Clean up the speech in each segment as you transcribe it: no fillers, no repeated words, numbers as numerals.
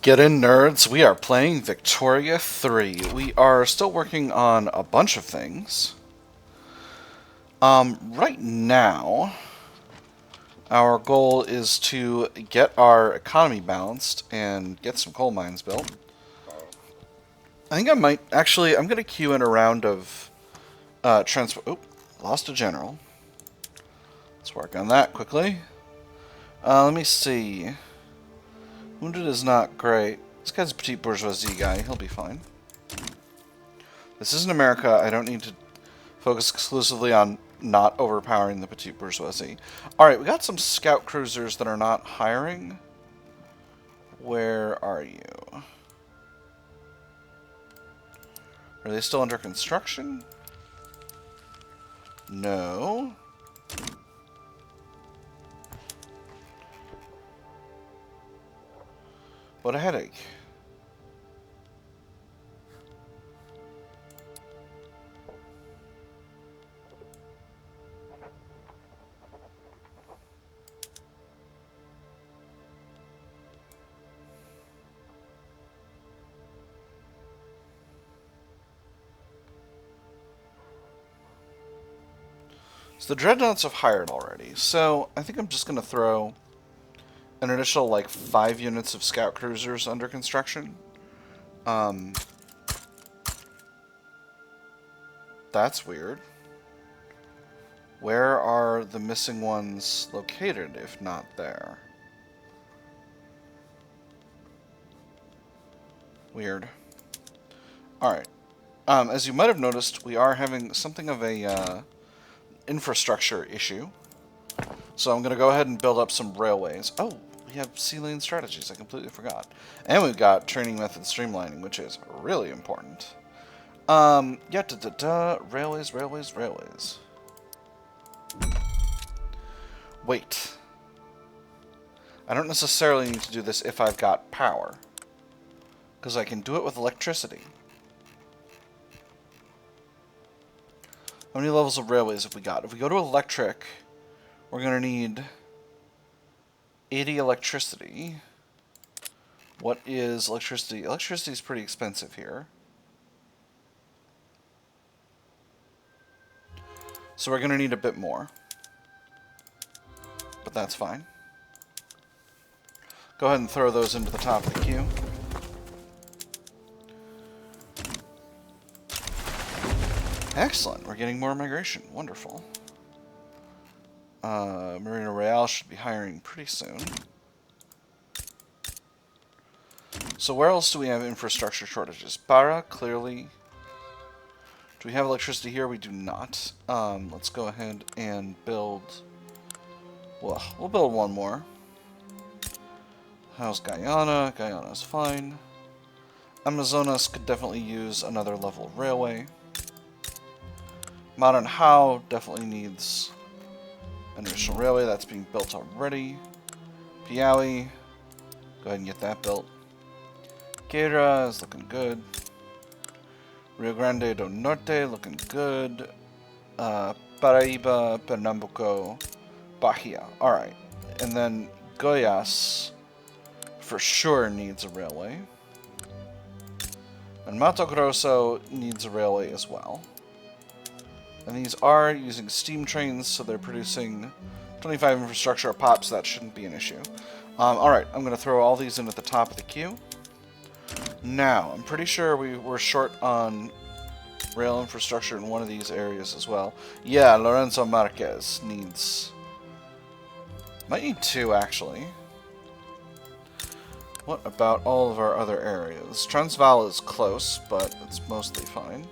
Get in, nerds. We are playing Victoria 3. We are still working on a bunch of things. Right now, our goal is to get our economy balanced and get some coal mines built. I think I might... Actually, I'm going to queue in a round of transfer... Oop, lost a general. Let's work on that quickly. Let me see... Wounded is not great. This guy's a petite bourgeoisie guy. He'll be fine. This isn't America. I don't need to focus exclusively on not overpowering the petite bourgeoisie. Alright, we got some scout cruisers that are not hiring. Where are you? Are they still under construction? No. What a headache. So the dreadnoughts have hired already, so I think I'm just going to throw an additional, like, 5 units of scout cruisers under construction. That's weird. Where are the missing ones located, if not there? Weird. Alright. As you might have noticed, we are having something of a infrastructure issue. So I'm going to go ahead and build up some railways. Oh, we have sea lane strategies. I completely forgot. And we've got training method streamlining, which is really important. Railways, railways, railways. Wait. I don't necessarily need to do this if I've got power, because I can do it with electricity. How many levels of railways have we got? If we go to electric, we're going to need 80 electricity. What is electricity? Electricity is pretty expensive here. So we're going to need a bit more. But that's fine. Go ahead and throw those into the top of the queue. Excellent. We're getting more migration. Wonderful. Marina Real should be hiring pretty soon. So where else do we have infrastructure shortages? Para, clearly. Do we have electricity here? We do not. Let's go ahead and build... Well, we'll build one more. How's Guyana? Guyana's fine. Amazonas could definitely use another level railway. Modern How definitely needs an additional railway. That's being built already. Piaui, go ahead and get that built. Queira is looking good. Rio Grande do Norte looking good. Paraíba, Pernambuco, Bahia. Alright. And then Goiás for sure needs a railway. And Mato Grosso needs a railway as well. And these are using steam trains, so they're producing 25 infrastructure a pop, so that shouldn't be an issue. Alright, I'm going to throw all these in at the top of the queue. Now, I'm pretty sure we were short on rail infrastructure in one of these areas as well. Yeah, Lorenzo Marquez needs... Might need 2, actually. What about all of our other areas? Transvaal is close, but it's mostly fine.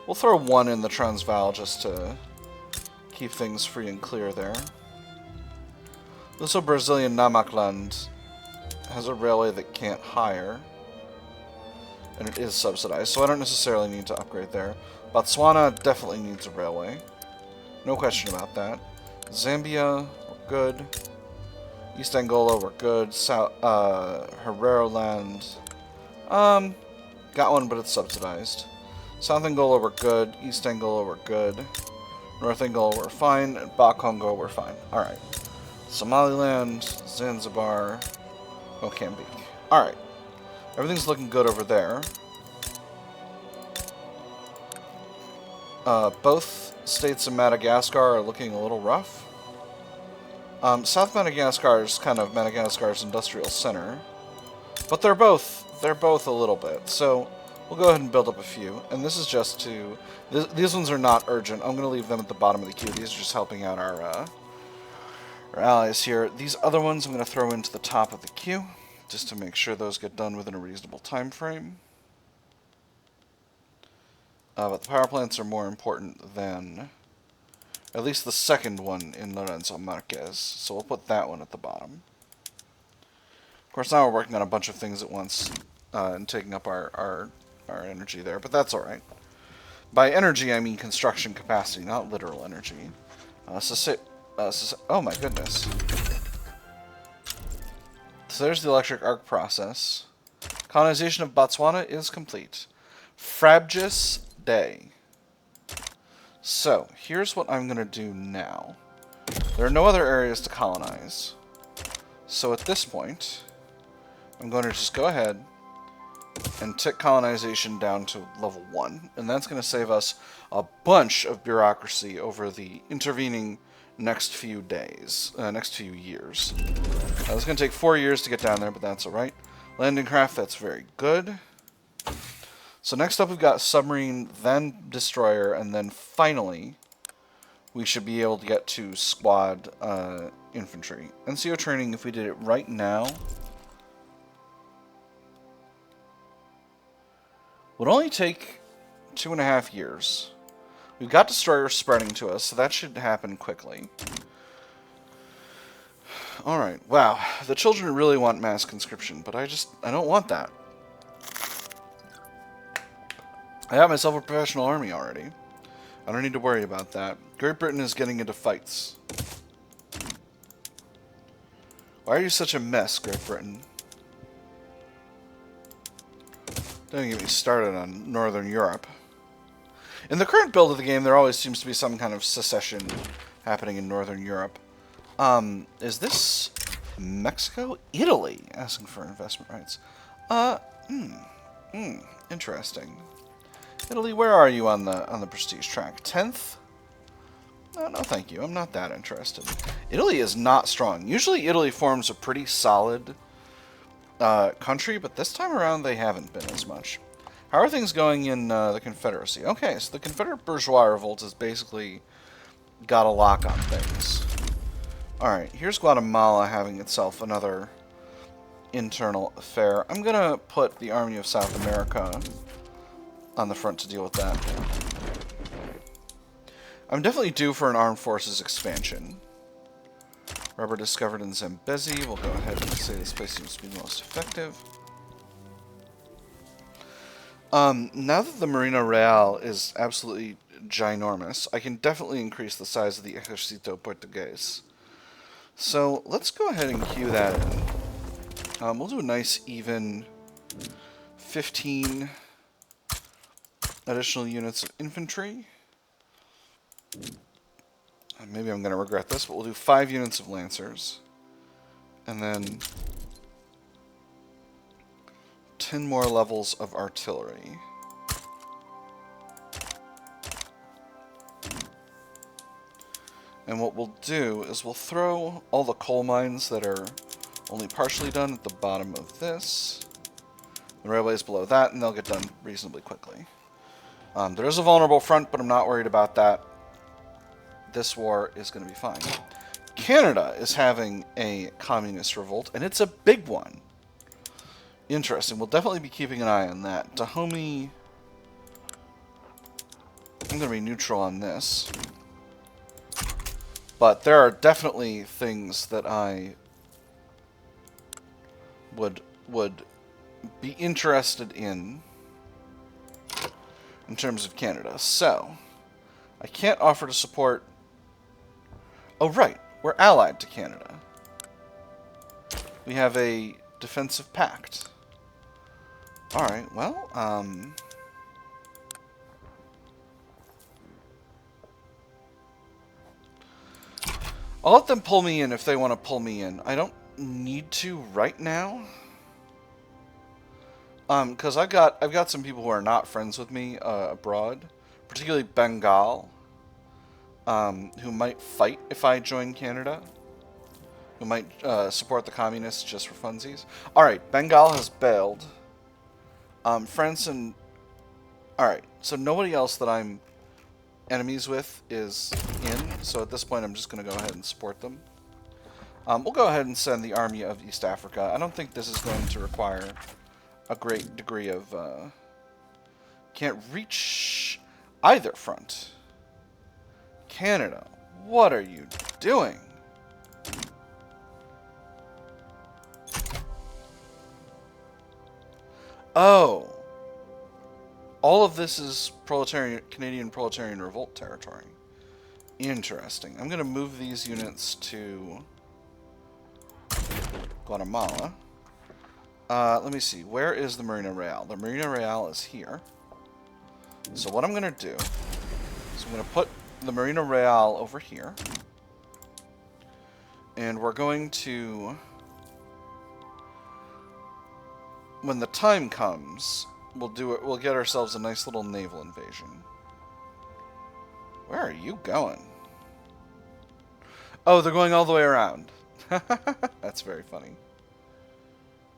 We'll throw 1 in the Transvaal just to keep things free and clear there. Luso-Brazilian Namakland has a railway that can't hire, and it is subsidized, so I don't necessarily need to upgrade there. Botswana definitely needs a railway. No question about that. Zambia, we're good. East Angola, we're good. South, Herero-land, got one, but it's subsidized. South Angola, we're good. East Angola, we're good. North Angola, we're fine. And Bakongo, we're fine. Alright. Somaliland, Zanzibar, Mozambique. Alright. Everything's looking good over there. Both states of Madagascar are looking a little rough. South Madagascar is kind of Madagascar's industrial center, but they're both a little bit. So we'll go ahead and build up a few. And this is just to these ones are not urgent. I'm going to leave them at the bottom of the queue. These are just helping out our allies here. These other ones I'm going to throw into the top of the queue, just to make sure those get done within a reasonable time frame. But the power plants are more important than at least the second one in Lorenzo Marquez, so we'll put that one at the bottom. Of course, now we're working on a bunch of things at once and taking up our energy there, but that's alright. By energy, I mean construction capacity, not literal energy. Oh my goodness. So there's the electric arc process. Colonization of Botswana is complete. Frabjous day. So, here's what I'm going to do now. There are no other areas to colonize. So at this point, I'm going to just go ahead and tick colonization down to level 1. And that's going to save us a bunch of bureaucracy over the intervening next few days, next few years. It's going to take 4 years to get down there, but that's alright. Landing craft, that's very good. So next up we've got submarine, then destroyer, and then finally we should be able to get to squad infantry. NCO training, if we did it right now, would only take 2.5 years. We've got destroyers spreading to us, so that should happen quickly. Alright, wow. The children really want mass conscription, but I don't want that. I have myself a professional army already. I don't need to worry about that. Great Britain is getting into fights. Why are you such a mess, Great Britain? Don't get me started on Northern Europe. In the current build of the game, there always seems to be some kind of secession happening in Northern Europe. Is this Mexico? Italy asking for investment rights. Interesting. Italy, where are you on the prestige track? 10th? No, thank you. I'm not that interested. Italy is not strong. Usually Italy forms a pretty solid country, but this time around they haven't been as much. How are things going in the Confederacy? Okay, so the Confederate Bourgeois Revolt has basically got a lock on things. Alright, here's Guatemala having itself another internal affair. I'm going to put the Army of South America on the front to deal with that. I'm definitely due for an armed forces expansion. Rubber discovered in Zambezi. We'll go ahead and say this place seems to be the most effective. Now that the Marina Real is absolutely ginormous, I can definitely increase the size of the Ejército Portuguese. So let's go ahead and queue that in. We'll do a nice even 15 additional units of infantry. Maybe I'm going to regret this, but we'll do 5 units of lancers. And then 10 more levels of artillery. And what we'll do is we'll throw all the coal mines that are only partially done at the bottom of this. The railways below that, and they'll get done reasonably quickly. There is a vulnerable front, but I'm not worried about that. This war is going to be fine. Canada is having a communist revolt, and it's a big one. Interesting. We'll definitely be keeping an eye on that. Dahomey, I'm going to be neutral on this. But there are definitely things that I would be interested in terms of Canada. So, I can't offer to support... Oh, right. We're allied to Canada. We have a defensive pact. Alright, well, I'll let them pull me in if they want to pull me in. I don't need to right now. Because I've got some people who are not friends with me abroad, particularly Bengal, who might fight if I join Canada, who might support the communists just for funsies. All right, Bengal has bailed. France and all right, so nobody else that I'm enemies with is in. So at this point, I'm just going to go ahead and support them. We'll go ahead and send the army of East Africa. I don't think this is going to require a great degree of... can't reach either front. Canada, what are you doing? Oh. All of this is Canadian proletarian revolt territory. Interesting. I'm going to move these units to Guatemala. Let me see. Where is the Marina Real? The Marina Real is here. So what I'm going to do is I'm going to put the Marina Real over here. And we're going to... when the time comes, we'll do it. We'll get ourselves a nice little naval invasion. Where are you going? Oh, they're going all the way around. That's very funny.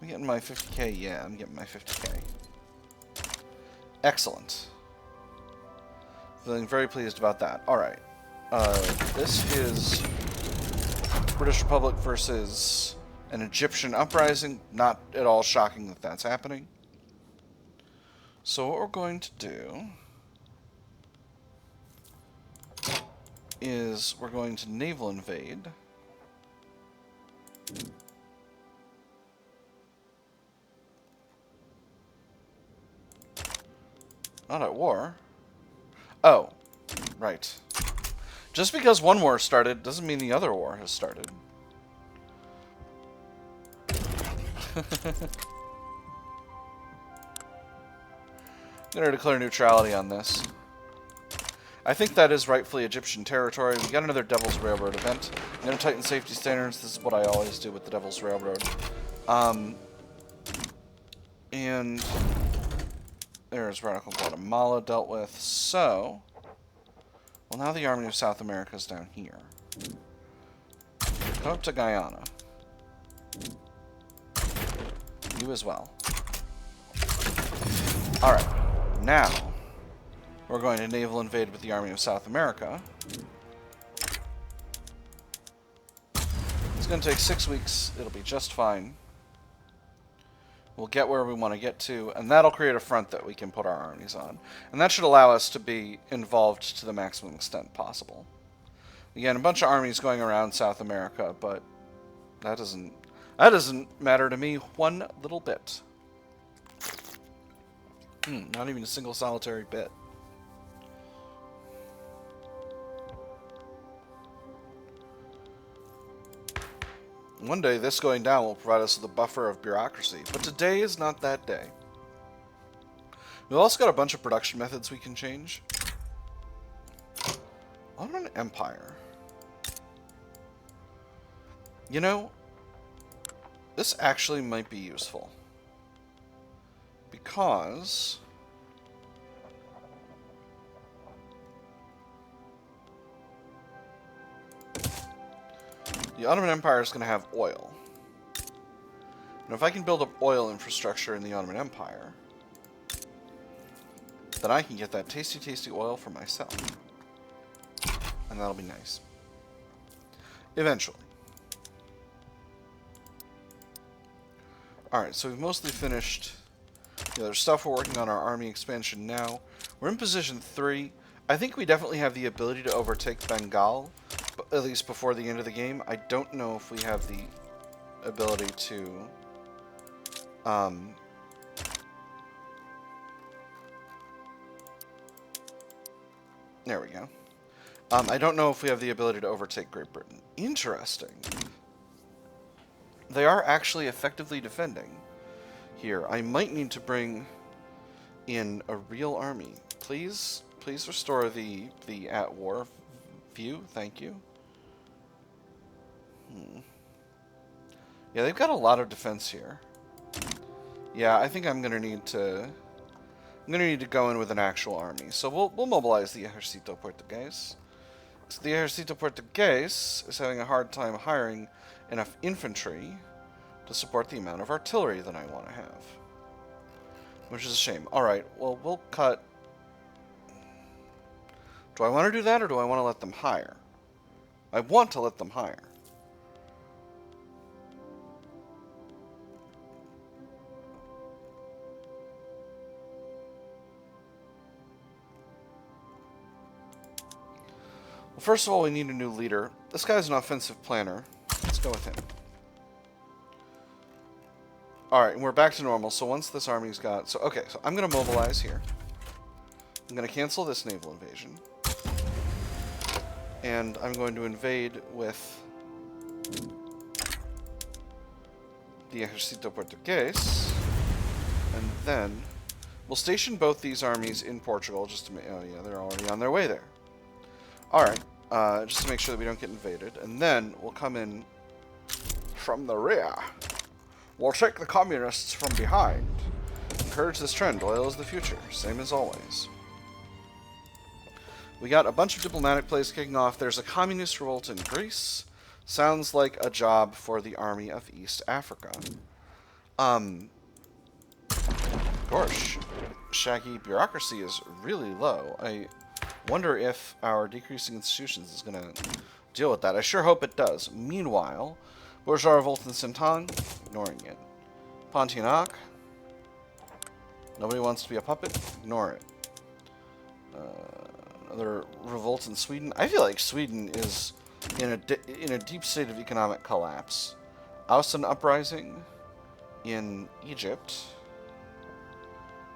I'm getting my 50k? Yeah, I'm getting my 50k. Excellent. Feeling very pleased about that. Alright. This is British Republic versus an Egyptian uprising. Not at all shocking that that's happening. So what we're going to do is we're going to naval invade. Not at war. Oh, right. Just because one war started doesn't mean the other war has started. I'm going to declare neutrality on this. I think that is rightfully Egyptian territory. We got another Devil's Railroad event. I'm going to tighten safety standards. This is what I always do with the Devil's Railroad. And there's Radical Guatemala dealt with. So, well, now the Army of South America is down here. Come up to Guyana. You as well. Alright. Now, we're going to naval invade with the Army of South America. It's going to take 6 weeks. It'll be just fine. We'll get where we want to get to, and that'll create a front that we can put our armies on. And that should allow us to be involved to the maximum extent possible. Again, a bunch of armies going around South America, but that doesn't matter to me one little bit. Not even a single solitary bit. One day, this going down will provide us with a buffer of bureaucracy, but today is not that day. We've also got a bunch of production methods we can change. Ottoman Empire. You know, this actually might be useful. Because the Ottoman Empire is going to have oil. And if I can build up oil infrastructure in the Ottoman Empire, then I can get that tasty, tasty oil for myself. And that'll be nice. Eventually. Alright, so we've mostly finished the other stuff. We're working on our army expansion now. We're in position 3. I think we definitely have the ability to overtake Bengal, at least before the end of the game. I don't know if we have the ability to... there we go. I don't know if we have the ability to overtake Great Britain. Interesting. They are actually effectively defending here. I might need to bring in a real army. Please restore the at war view. Thank you. Yeah, they've got a lot of defense here. Yeah, I think I'm gonna need to. I'm gonna need to go in with an actual army. So we'll mobilize the Ejército Portugués. So the Ejército Portugués is having a hard time hiring enough infantry to support the amount of artillery that I want to have, which is a shame. All right, well we'll cut. Do I want to do that or do I want to let them hire? I want to let them hire. Well, first of all, we need a new leader. This guy's an offensive planner. Let's go with him. Alright, and we're back to normal. So once this army's got... So, okay, so I'm going to mobilize here. I'm going to cancel this naval invasion. And I'm going to invade with the Ejército Portugués. And then we'll station both these armies in Portugal just to make... Oh, yeah, they're already on their way there. Alright, just to make sure that we don't get invaded. And then we'll come in from the rear. We'll take the communists from behind. Encourage this trend. Oil is the future. Same as always. We got a bunch of diplomatic plays kicking off. There's a communist revolt in Greece. Sounds like a job for the Army of East Africa. Gosh, shaggy bureaucracy is really low. I wonder if our decreasing institutions is going to deal with that. I sure hope it does. Meanwhile, bourgeois revolt in Sintan, ignoring it. Pontianak, nobody wants to be a puppet, ignore it. Another revolt in Sweden. I feel like Sweden is in a deep state of economic collapse. Austen uprising in Egypt.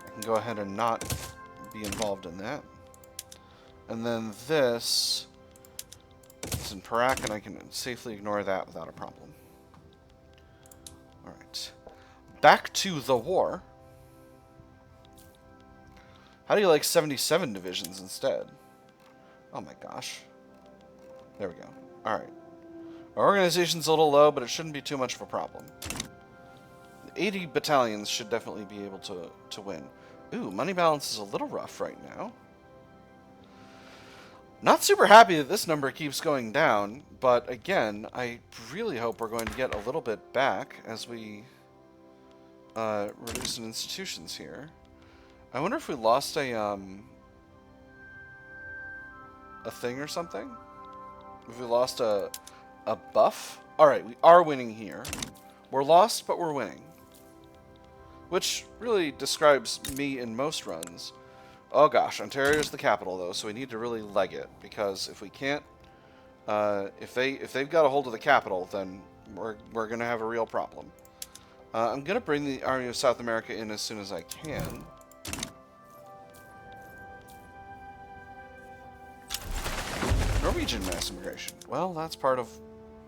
I can go ahead and not be involved in that. And then this is in Perak, and I can safely ignore that without a problem. Alright. Back to the war. How do you like 77 divisions instead? Oh my gosh. There we go. Alright. Our organization's a little low, but it shouldn't be too much of a problem. 80 battalions should definitely be able to win. Ooh, money balance is a little rough right now. Not super happy that this number keeps going down, but again, I really hope we're going to get a little bit back as we reduce in institutions here. I wonder if we lost a thing or something? If we lost a buff? Alright, we are winning here. We're lost, but we're winning. Which really describes me in most runs. Oh gosh, Ontario's the capital though, so we need to really leg it, because if we can't, if they've got a hold of the capital, then we're gonna have a real problem. I'm gonna bring the Army of South America in as soon as I can. Norwegian mass immigration. Well, that's part of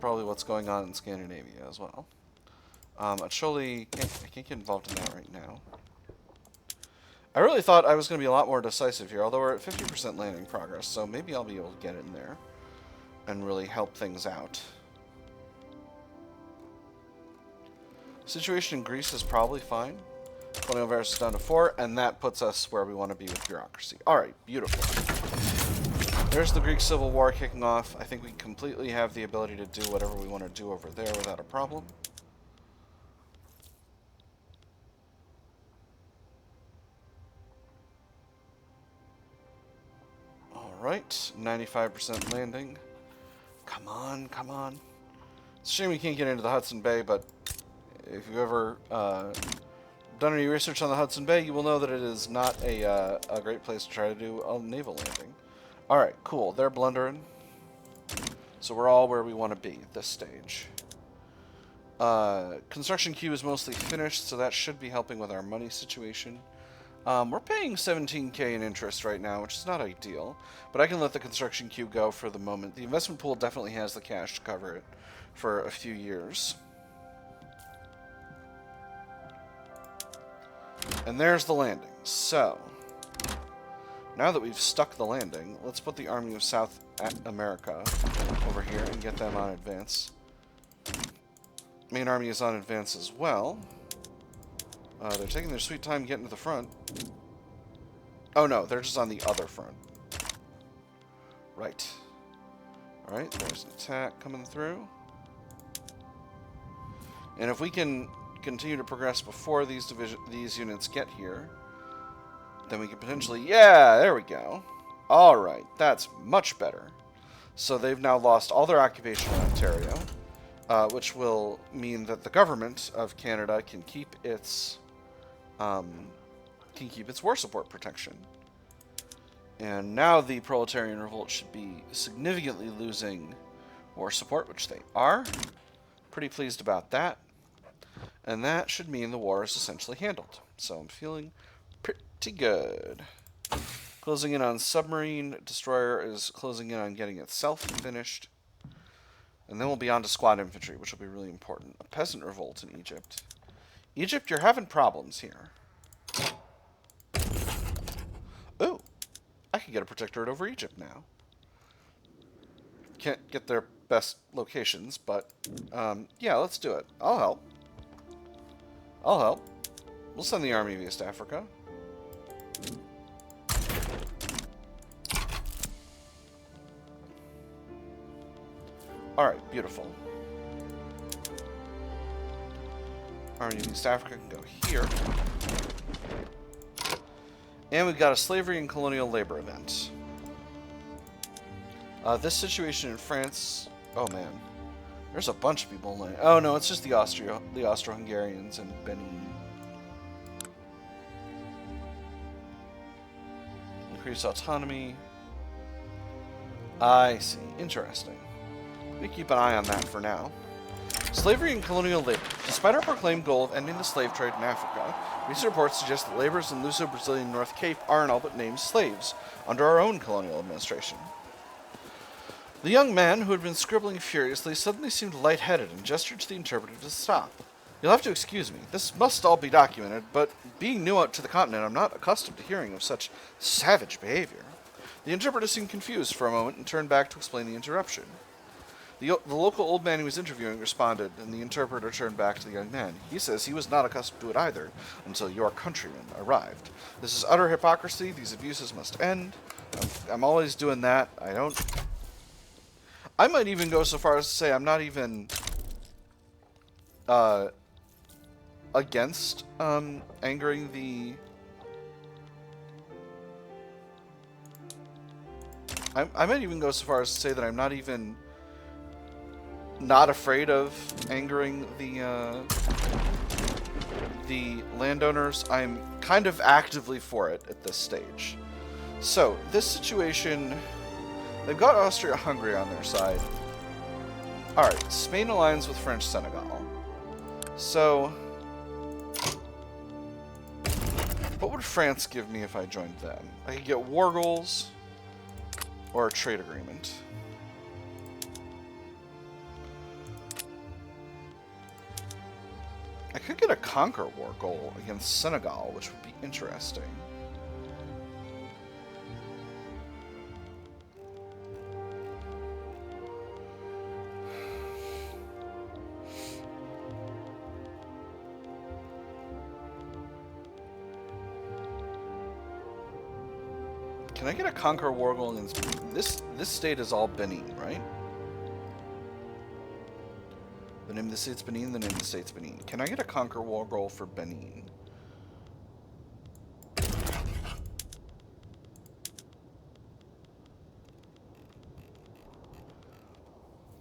probably what's going on in Scandinavia as well. Acholi, I can't get involved in that right now. I really thought I was going to be a lot more decisive here, although we're at 50% landing progress, so maybe I'll be able to get in there and really help things out. Situation in Greece is probably fine. Colonial virus is down to 4, and that puts us where we want to be with bureaucracy. Alright, beautiful. There's the Greek Civil War kicking off. I think we completely have the ability to do whatever we want to do over there without a problem. Alright, 95% landing. Come on, come on. It's a shame we can't get into the Hudson Bay, but if you've ever done any research on the Hudson Bay, you will know that it is not a great place to try to do a naval landing. Alright, cool. They're blundering. So we're all where we want to be at this stage. Construction queue is mostly finished, so that should be helping with our money situation. We're paying 17k in interest right now, which is not ideal, but I can let the construction queue go for the moment. The investment pool definitely has the cash to cover it for a few years. And there's the landing. So, now that we've stuck the landing, let's put the Army of South America over here and get them on advance. Main army is on advance as well. They're taking their sweet time getting to the front. Oh no, they're just on the other front. Right. Alright, there's an attack coming through. And if we can continue to progress before these units get here, then we can potentially... Yeah, there we go. Alright, that's much better. So they've now lost all their occupation in Ontario, which will mean that the government of Canada can keep its war support protection. And now the proletarian revolt should be significantly losing war support, which they are. Pretty pleased about that. And that should mean the war is essentially handled. So I'm feeling pretty good. Closing in on submarine. Destroyer is closing in on getting itself finished. And then we'll be on to squad infantry, which will be really important. A peasant revolt in Egypt. Egypt, you're having problems here. Ooh. I can get a protectorate over Egypt now. Can't get their best locations, but yeah, let's do it. I'll help. I'll help. We'll send the army of East Africa. Alright, beautiful. Army of East Africa can go here. And we've got a slavery and colonial labor event. This situation in France... Oh, man. There's a bunch of people in... Oh, no, it's just the Austro-Hungarians and Benin. Increased autonomy. I see. Interesting. We keep an eye on that for now. Slavery and colonial labor. Despite our proclaimed goal of ending the slave trade in Africa, recent reports suggest that laborers in Luso-Brazilian North Cape aren't all but named slaves under our own colonial administration. The young man, who had been scribbling furiously, suddenly seemed lightheaded and gestured to the interpreter to stop. You'll have to excuse me. This must all be documented, but being new out to the continent, I'm not accustomed to hearing of such savage behavior. The interpreter seemed confused for a moment and turned back to explain the interruption. The local old man he was interviewing responded, and the interpreter turned back to the young man. He says he was not accustomed to it either, until your countrymen arrived. This is utter hypocrisy. These abuses must end. I'm always doing that. I might even go so far as to say I'm not even against angering the... I might even go so far as to say that I'm not even... not afraid of angering the landowners. I'm kind of actively for it at this stage. So, this situation, they've got Austria-Hungary on their side. Alright, Spain aligns with French Senegal. So, what would France give me if I joined them? I could get war goals or a trade agreement. I could get a conquer war goal against Senegal, which would be interesting. Can I get a conquer war goal against... This state is all Benin, right? The name of the state's Benin, the name of the state's Benin. Can I get a conquer war goal for Benin?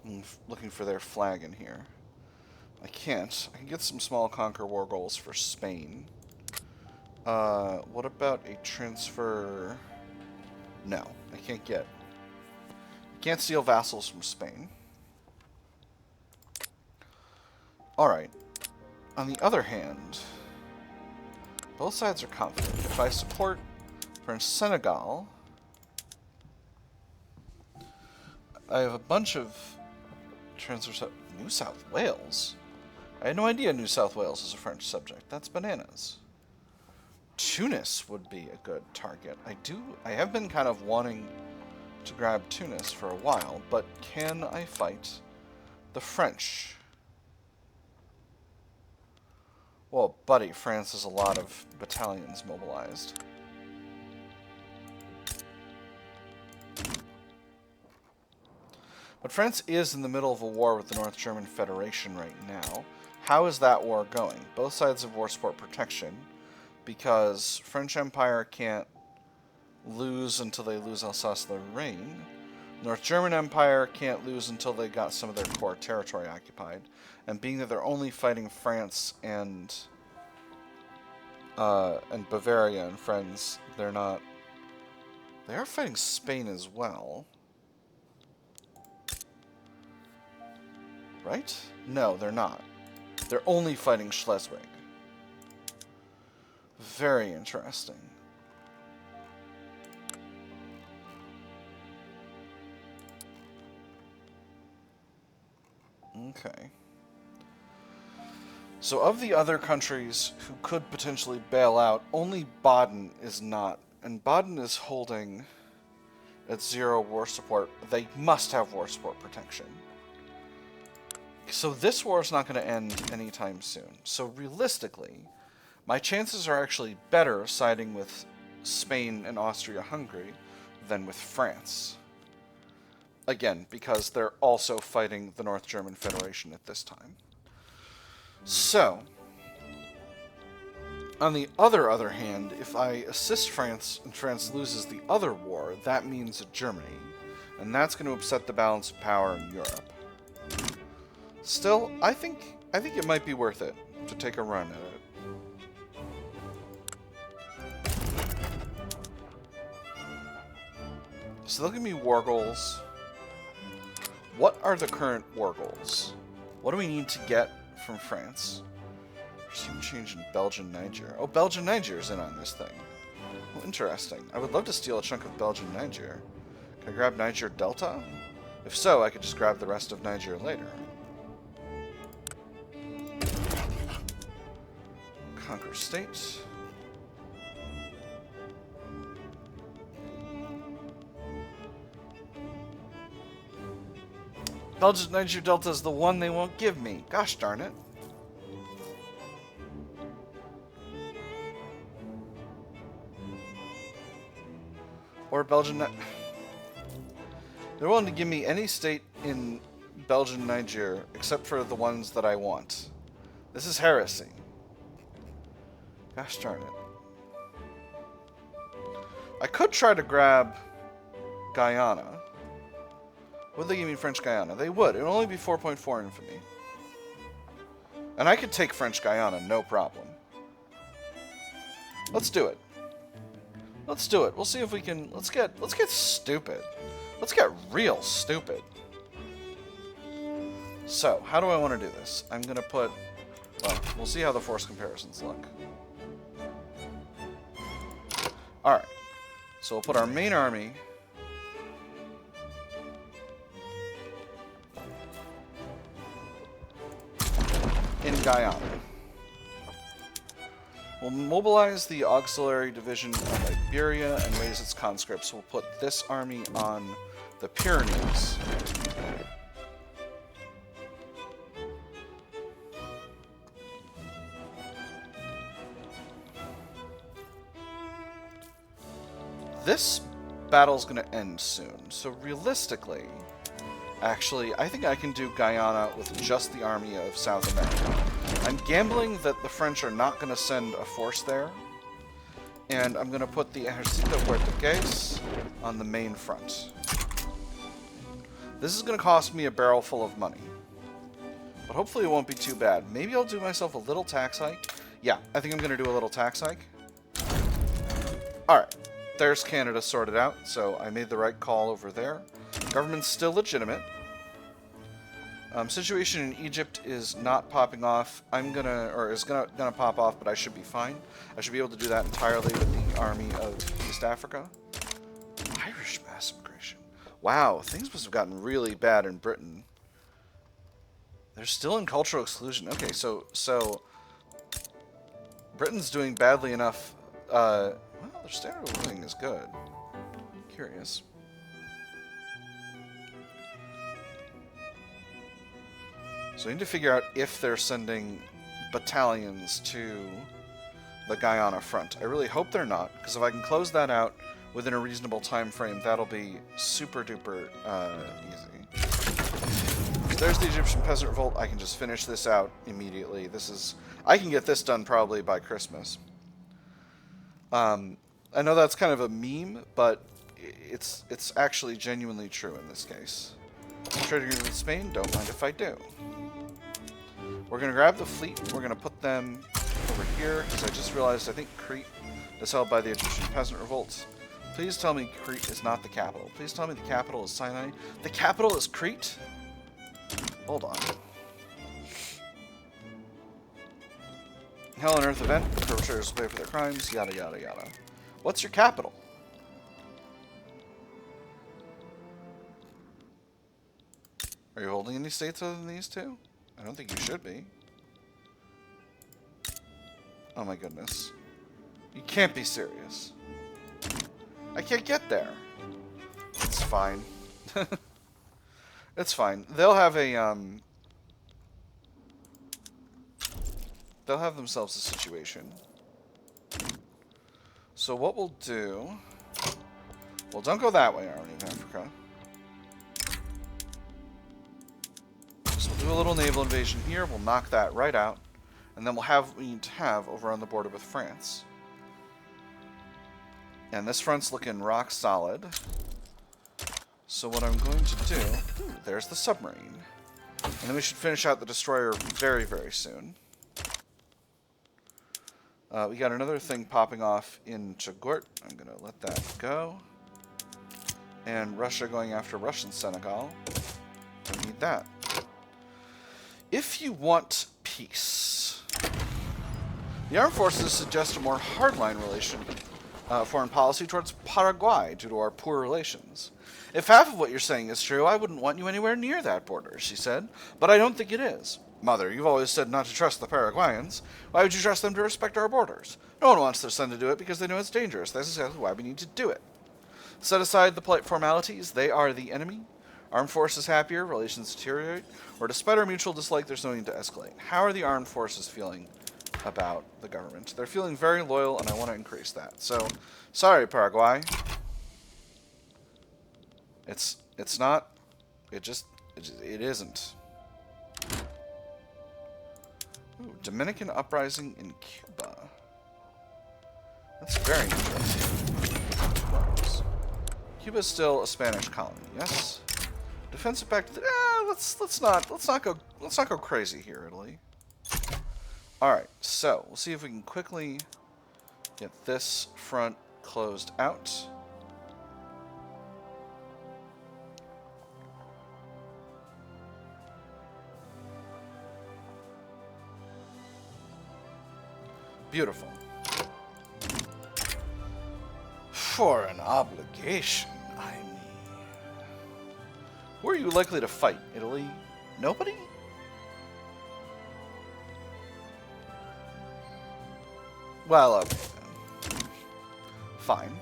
I'm looking for their flag in here. I can't. I can get some small conquer war goals for Spain. What about a transfer? No, I can't get. I can't steal vassals from Spain. Alright. On the other hand, both sides are confident. If I support French Senegal, I have a bunch of transfers. New South Wales? I had no idea New South Wales is a French subject. That's bananas. Tunis would be a good target. I have been kind of wanting to grab Tunis for a while, but can I fight the French? Well, buddy, France has a lot of battalions mobilized. But France is in the middle of a war with the North German Federation right now. How is that war going? Both sides have war support protection, because French Empire can't lose until they lose Alsace-Lorraine. North German Empire can't lose until they got some of their core territory occupied. And being that they're only fighting France and Bavaria and friends, they're not... They are fighting Spain as well. Right? No, they're not. They're only fighting Schleswig. Very interesting. Okay. So of the other countries who could potentially bail out, only Baden is not. And Baden is holding at 0 war support. They must have war support protection. So this war is not going to end anytime soon. So realistically, my chances are actually better siding with Spain and Austria-Hungary than with France. Again, because they're also fighting the North German Federation at this time. So, on the other hand, if I assist France and France loses the other war, that means Germany. And that's going to upset the balance of power in Europe. Still, I think it might be worth it to take a run at it. So they'll give me war goals. What are the current war goals? What do we need to get from France? Regime change in Belgian Niger. Oh, Belgian Niger is in on this thing. Well, interesting. I would love to steal a chunk of Belgian Niger. Can I grab Niger Delta? If so, I could just grab the rest of Niger later. Conquer state. Belgian Niger Delta is the one they won't give me. Gosh darn it. Or Belgian... They're willing to give me any state in Belgian Niger except for the ones that I want. This is heresy. Gosh darn it. I could try to grab Guyana. Would they give me French Guyana? They would. It would only be 4.4 infamy. And I could take French Guyana, no problem. Let's do it. Let's do it. We'll see if we can... Let's get stupid. Let's get real stupid. So, how do I want to do this? I'm going to put... Well, we'll see how the force comparisons look. Alright. So we'll put our main army... in Guyana. We'll mobilize the auxiliary division of Iberia and raise its conscripts. We'll put this army on the Pyrenees. This battle's going to end soon, so realistically, actually, I think I can do Guyana with just the army of South America. I'm gambling that the French are not going to send a force there, and I'm going to put the Ejército Portugués on the main front. This is going to cost me a barrel full of money, but hopefully it won't be too bad. Maybe I'll do myself a little tax hike. Yeah, I think I'm going to do a little tax hike. Alright, there's Canada sorted out, so I made the right call over there. Government's still legitimate. Situation in Egypt is not popping off. Is gonna pop off, but I should be fine. I should be able to do that entirely with the army of East Africa. Irish mass immigration. Wow, things must have gotten really bad in Britain. They're still in cultural exclusion. Okay, so Britain's doing badly enough. Well, their standard of living is good. Curious. So I need to figure out if they're sending battalions to the Guyana front. I really hope they're not, because if I can close that out within a reasonable time frame, that'll be super duper easy. So there's the Egyptian Peasant Revolt. I can just finish this out immediately. I can get this done probably by Christmas. I know that's kind of a meme, but it's actually genuinely true in this case. Trading with Spain, don't mind if I do. We're going to grab the fleet. We're going to put them over here, because I just realized I think Crete is held by the Egyptian Peasant Revolts. Please tell me Crete is not the capital. Please tell me the capital is Sinai. The capital is Crete? Hold on. Hell on Earth event. The perpetrators will pay for their crimes. Yada, yada, yada. What's your capital? Are you holding any states other than these two? I don't think you should be. Oh my goodness. You can't be serious. I can't get there. It's fine. It's fine. They'll have they'll have themselves a situation. So what we'll do... Well, don't go that way, Army of Africa. So we'll do a little naval invasion here. We'll knock that right out. And then we'll have what we need to have over on the border with France. And this front's looking rock solid. So what I'm going to do... Ooh, there's the submarine. And then we should finish out the destroyer very, very soon. We got another thing popping off in Chagort. I'm going to let that go. And Russia going after Russian Senegal. Don't need that. If you want peace, the armed forces suggest a more hardline foreign policy towards Paraguay due to our poor relations. If half of what you're saying is true, I wouldn't want you anywhere near that border, she said. But I don't think it is. Mother, you've always said not to trust the Paraguayans. Why would you trust them to respect our borders? No one wants their son to do it because they know it's dangerous. That's exactly why we need to do it. Set aside the polite formalities. They are the enemy. Armed forces happier, relations deteriorate, or despite our mutual dislike, there's no need to escalate. How are the armed forces feeling about the government? They're feeling very loyal, and I want to increase that. So, sorry, Paraguay. It's not. It isn't. Ooh, Dominican uprising in Cuba. That's very interesting. Cuba's still a Spanish colony, yes. Defensive pact. Let's not go crazy here, Italy. All right, so we'll see if we can quickly get this front closed out. Beautiful. For an obligation, I mean. Who are you likely to fight? Italy? Nobody? Well, okay then. Fine.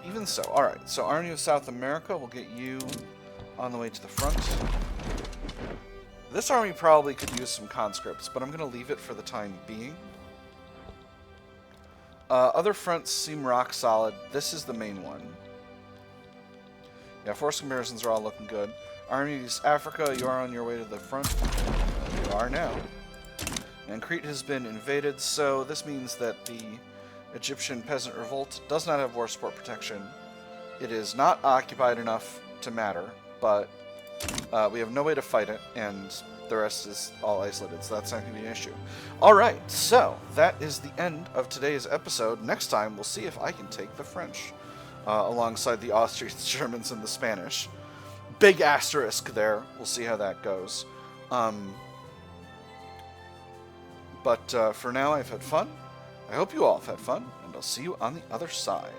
Even so, alright. So, Army of South America will get you on the way to the front. This army probably could use some conscripts, but I'm going to leave it for the time being. Other fronts seem rock solid. This is the main one. Yeah, force comparisons are all looking good. Armies Africa, you are on your way to the front. You are now. And Crete has been invaded, so this means that the Egyptian Peasant Revolt does not have war support protection. It is not occupied enough to matter, but we have no way to fight it, and the rest is all isolated, so that's not going to be an issue. Alright, so that is the end of today's episode. Next time, we'll see if I can take the French alongside the Austrians, Germans, and the Spanish. Big asterisk there. We'll see how that goes. But for now, I've had fun. I hope you all have had fun, and I'll see you on the other side.